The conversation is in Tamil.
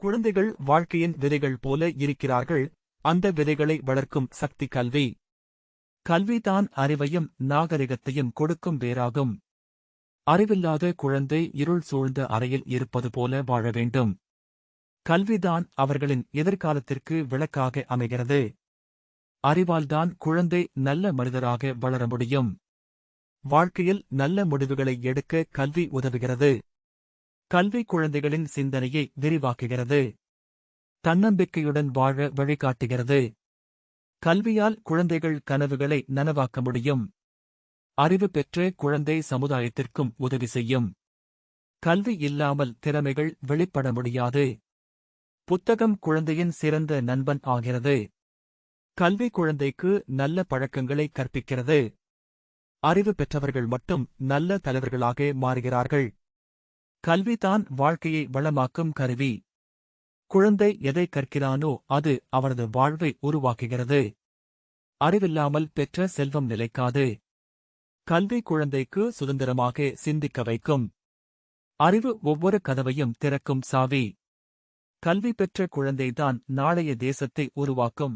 குழந்தைகள் வாழ்க்கையின் விதைகள் போல இருக்கிறார்கள், அந்த விதைகளை வளர்க்கும் சக்தி கல்வி. கல்விதான் அறிவையும் நாகரிகத்தையும் கொடுக்கும் வேறாகும். அறிவில்லாத குழந்தை இருள் சூழ்ந்த அறையில் இருப்பது போல வாழ வேண்டும். கல்விதான் அவர்களின் எதிர்காலத்திற்கு விளக்காக அமைகிறது. அறிவால்தான் குழந்தை நல்ல மனிதராக வளர முடியும். வாழ்க்கையில் நல்ல முடிவுகளை எடுக்க கல்வி உதவுகிறது. கல்வி குழந்தைகளின் சிந்தனையை விரிவாக்குகிறது. தன்னம்பிக்கையுடன் வாழ வழிகாட்டுகிறது. கல்வியால் குழந்தைகள் கனவுகளை நனவாக்க முடியும். அறிவு பெற்ற குழந்தை சமுதாயத்திற்கும் உதவி செய்யும். கல்வி இல்லாமல் திறமைகள் வெளிப்பட முடியாது. புத்தகம் குழந்தையின் சிறந்த நண்பன் ஆகிறது. கல்வி குழந்தைக்கு நல்ல பழக்கங்களை கற்பிக்கிறது. அறிவு பெற்றவர்கள் மட்டும் நல்ல தலைவர்களாக மாறுகிறார்கள். கல்விதான் வாழ்க்கையை வளமாக்கும் கருவி. குழந்தை எதை கற்கிறானோ அது அவரது வாழ்வை உருவாக்குகிறது. அறிவில்லாமல் பெற்ற செல்வம் நிலைக்காது. கல்வி குழந்தைக்கு சுதந்திரமாக சிந்திக்க வைக்கும். அறிவு ஒவ்வொரு கதவையும் திறக்கும் சாவி. கல்வி பெற்ற குழந்தைதான் நாளைய தேசத்தை உருவாக்கும்.